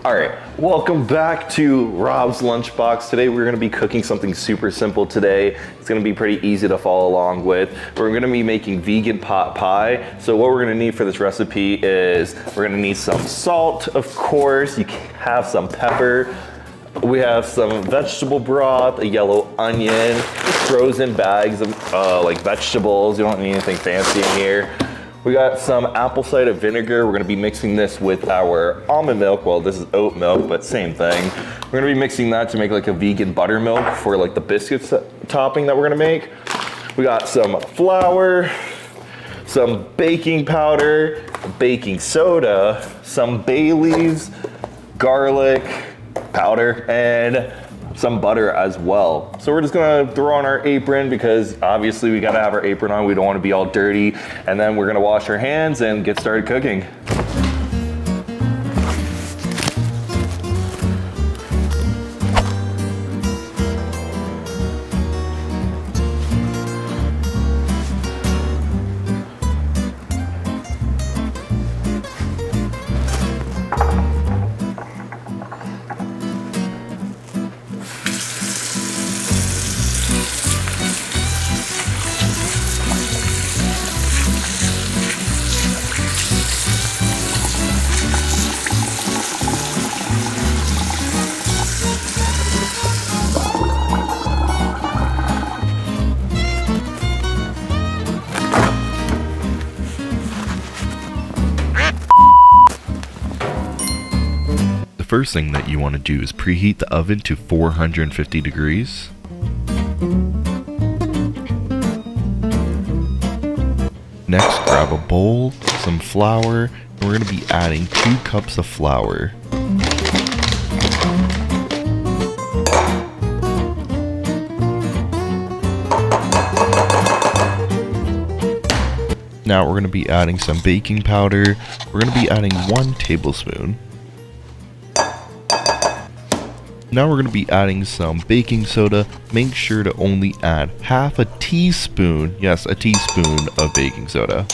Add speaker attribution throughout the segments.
Speaker 1: All right, welcome back to Rob's Lunchbox. Today we're gonna be cooking something super simple today. It's gonna be pretty easy to follow along with. We're gonna be making vegan pot pie. So what we're gonna need for this recipe is we're gonna need some salt, of course. You have some pepper. We have some vegetable broth, a yellow onion, frozen bags of like vegetables. You don't need anything fancy in here. We got some apple cider vinegar. We're gonna be mixing this with our almond milk. Well, this is oat milk, but same thing. We're gonna be mixing that to make like a vegan buttermilk for like the biscuits topping that we're gonna make. We got some flour, some baking powder, baking soda, some bay leaves, garlic powder, and some butter as well. So we're just gonna throw on our apron because obviously we gotta have our apron on. We don't wanna be all dirty. And then we're gonna wash our hands and get started cooking.
Speaker 2: The first thing that you want to do is preheat the oven to 450 degrees. Next, grab a bowl, some flour, and we're going to be adding 2 cups of flour. Now we're going to be adding some baking powder. We're going to be adding 1 tablespoon. Now we're going to be adding some baking soda. Make sure to only add half a teaspoon, yes, a teaspoon of baking soda.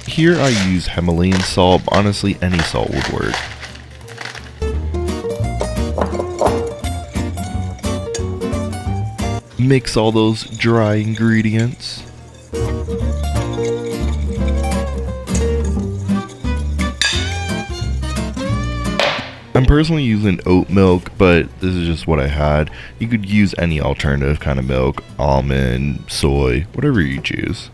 Speaker 2: Here I use Himalayan salt. Honestly, any salt would work. Mix all those dry ingredients. I'm personally using oat milk, but this is just what I had. You could use any alternative kind of milk, almond, soy, whatever you choose.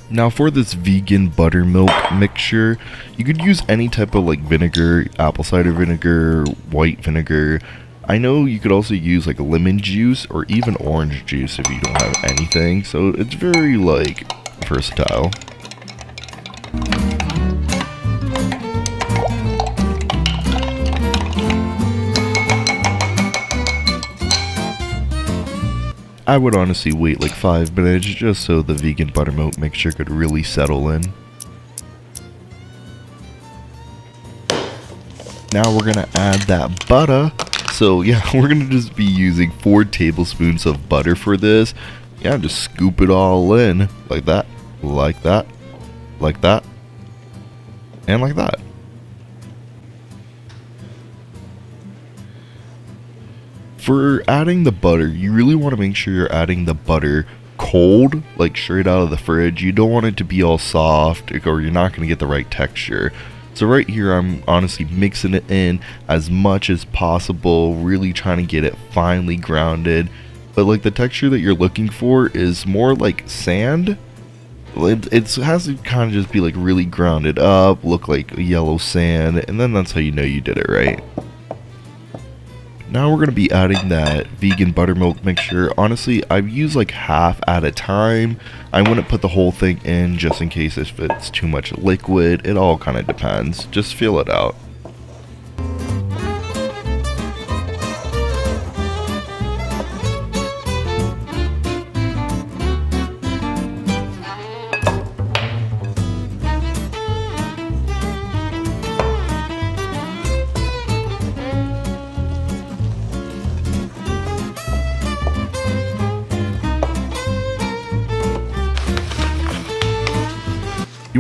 Speaker 2: Now for this vegan buttermilk mixture, you could use any type of like vinegar, apple cider vinegar, white vinegar. I know you could also use like lemon juice or even orange juice if you don't have anything, so it's very like versatile. I would honestly wait like 5 minutes just so the vegan buttermilk mixture could really settle in. Now we're gonna add that butter. So yeah, we're gonna just be using 4 tablespoons of butter for this. Yeah, just scoop it all in like that, like that, like that, and like that. For adding the butter, you really want to make sure you're adding the butter cold, like straight out of the fridge. You don't want it to be all soft or you're not gonna get the right texture. So right here, I'm honestly mixing it in as much as possible, really trying to get it finely grounded. But like the texture that you're looking for is more like sand. It has to kind of just be like really grounded up, look like yellow sand, and then that's how you know you did it right. Now we're going to be adding that vegan buttermilk mixture. Honestly, I've used like half at a time. I wouldn't put the whole thing in just in case if it's too much liquid. It all kind of depends. Just feel it out.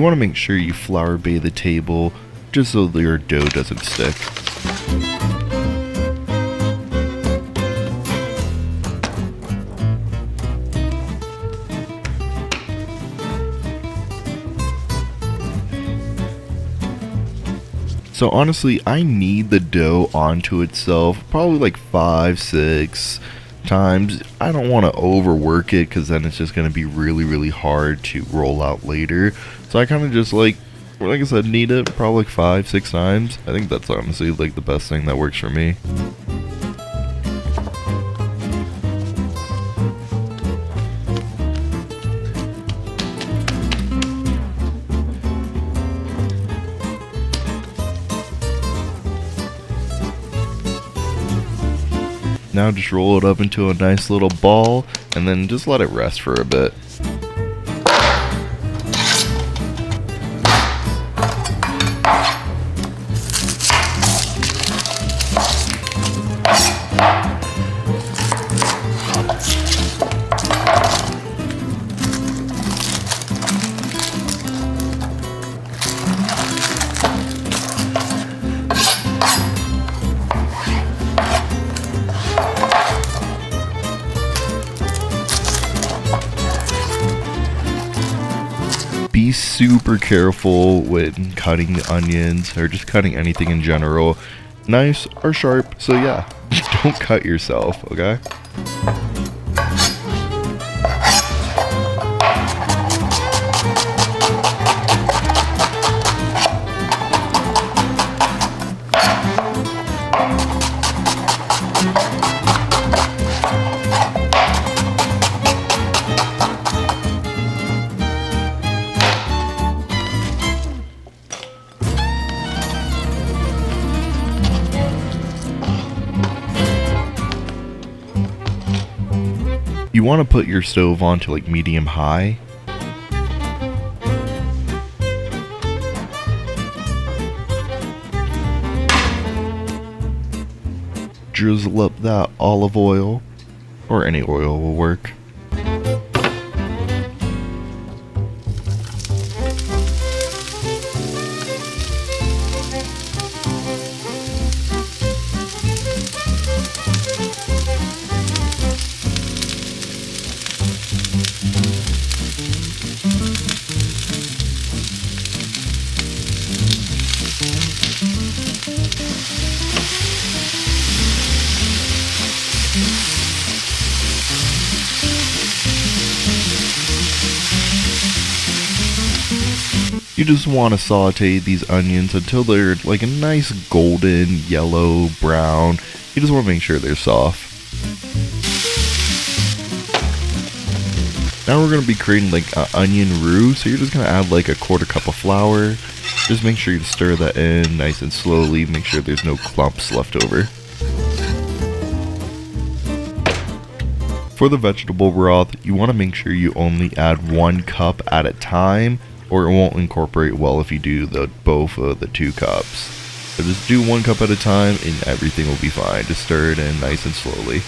Speaker 2: You want to make sure you flour bathe the table just so your dough doesn't stick. So honestly, I knead the dough onto itself probably like 5-6 times. I don't want to overwork it because then it's just going to be really hard to roll out later. So I kind of just like I said, knead it probably like 5-6 times. I think that's honestly like the best thing that works for me. Now just roll it up into a nice little ball and then just let it rest for a bit. Be super careful when cutting the onions or just cutting anything in general. Knives are sharp, so yeah, don't cut yourself, okay? You want to put your stove on to like medium high. Drizzle up that olive oil, or any oil will work. You just want to saute these onions until they're like a nice golden, yellow, brown. You just want to make sure they're soft. Now we're going to be creating like an onion roux, so you're just going to add like a 1/4 cup of flour. Just make sure you stir that in nice and slowly. Make sure there's no clumps left over. For the vegetable broth, you want to make sure you only add 1 cup at a time, or it won't incorporate well if you do both of the 2 cups. So just do 1 cup at a time and everything will be fine. Just stir it in nice and slowly.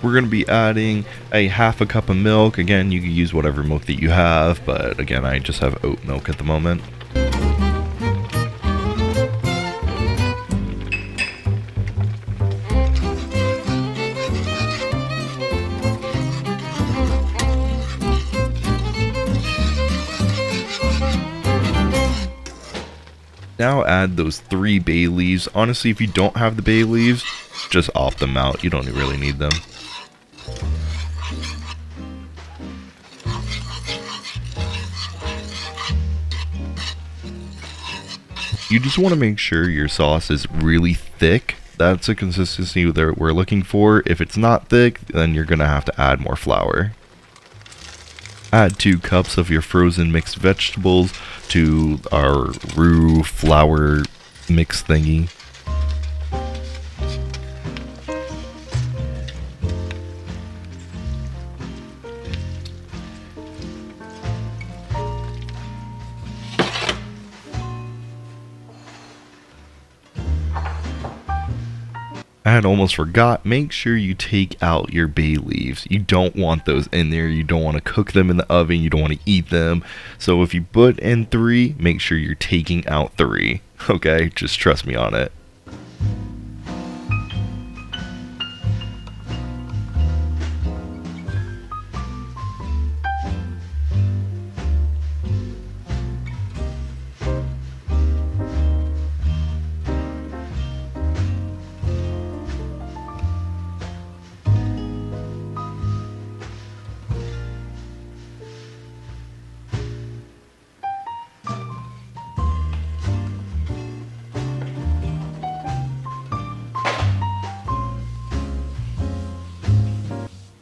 Speaker 2: We're going to be adding a 1/2 cup of milk. Again, you can use whatever milk that you have, but again, I just have oat milk at the moment. Now add those 3 bay leaves. Honestly, if you don't have the bay leaves, just opt them out. You don't really need them. You just want to make sure your sauce is really thick. That's a consistency that we're looking for. If it's not thick, then you're going to have to add more flour. Add 2 cups of your frozen mixed vegetables to our roux flour mix thingy. And almost forgot, make sure you take out your bay leaves. You don't want those in there. You don't want to cook them in the oven. You don't want to eat them. So if you put in 3, make sure you're taking out 3. Okay, just trust me on it.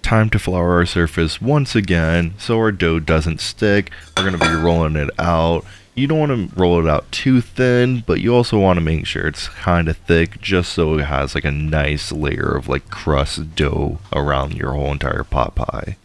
Speaker 2: Time to flour our surface once again so our dough doesn't stick. We're going to be rolling it out. You don't want to roll it out too thin, but you also want to make sure it's kind of thick just so it has like a nice layer of like crust dough around your whole entire pot pie.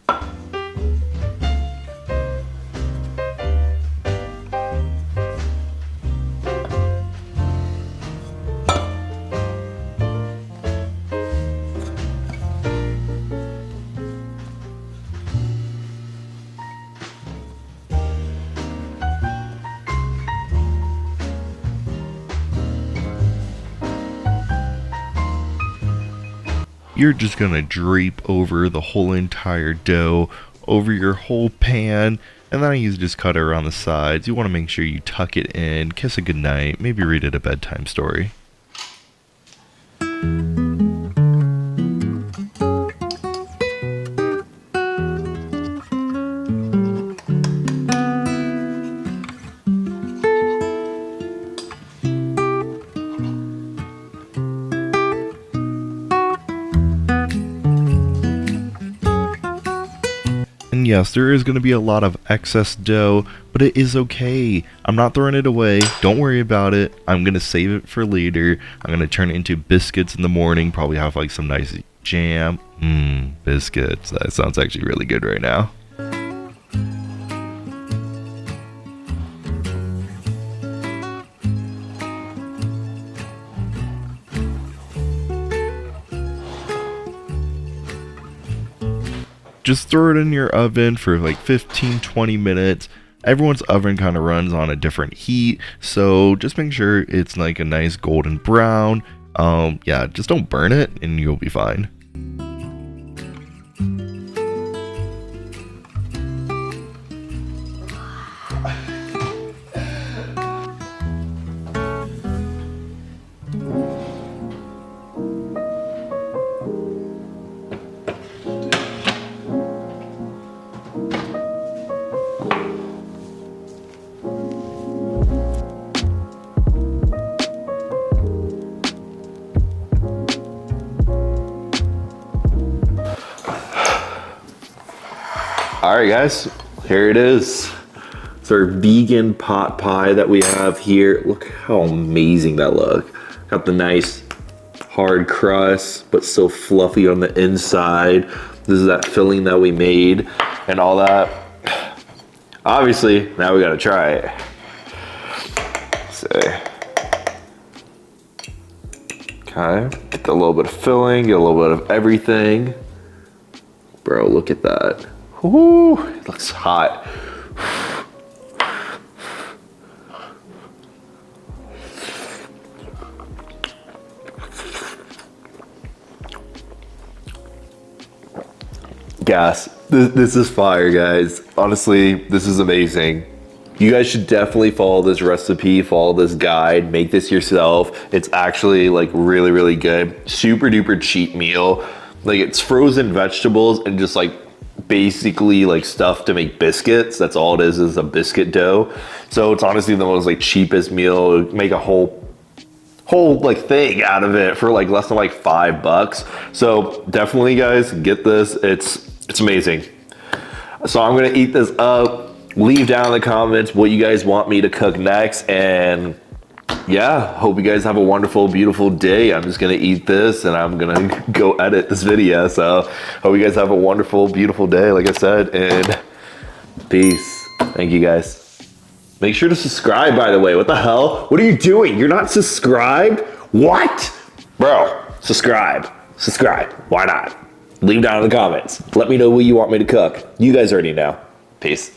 Speaker 2: You're just gonna drape over the whole entire dough, over your whole pan, and then you just cut it around the sides. You want to make sure you tuck it in, kiss it goodnight, maybe read it a bedtime story. And yes, there is going to be a lot of excess dough, but it is okay. I'm not throwing it away. Don't worry about it. I'm going to save it for later. I'm going to turn it into biscuits in the morning. Probably have like some nice jam. Biscuits. That sounds actually really good right now. Just throw it in your oven for like 15-20 minutes. Everyone's oven kind of runs on a different heat, so just make sure it's like a nice golden brown. Yeah, just don't burn it and you'll be fine.
Speaker 1: All right, guys, here it is. It's our vegan pot pie that we have here. Look how amazing that looks. Got the nice hard crust, but still fluffy on the inside. This is that filling that we made and all that. Obviously, now we gotta try it. So, okay, get a little bit of filling, get a little bit of everything. Bro, look at that. Ooh, it looks hot. Gas. This is fire, guys. Honestly, this is amazing. You guys should definitely follow this recipe, follow this guide, make this yourself. It's actually like really, really good. Super duper cheap meal. Like it's frozen vegetables and just like basically like stuff to make biscuits. That's all it is a biscuit dough. So it's honestly the most like cheapest meal. Make a whole like thing out of it for like less than like $5. So definitely guys, get this. It's amazing. So I'm gonna eat this up. Leave down in the comments what you guys want me to cook next, and yeah, hope you guys have a wonderful, beautiful day. I'm just gonna eat this and I'm gonna go edit this video. So hope you guys have a wonderful, beautiful day, like I said, and peace. Thank you guys. Make sure to subscribe, by the way. What the hell? What are you doing? You're not subscribed? What? Bro, subscribe. Subscribe. Why not? Leave down in the comments. Let me know what you want me to cook. You guys already know. Peace.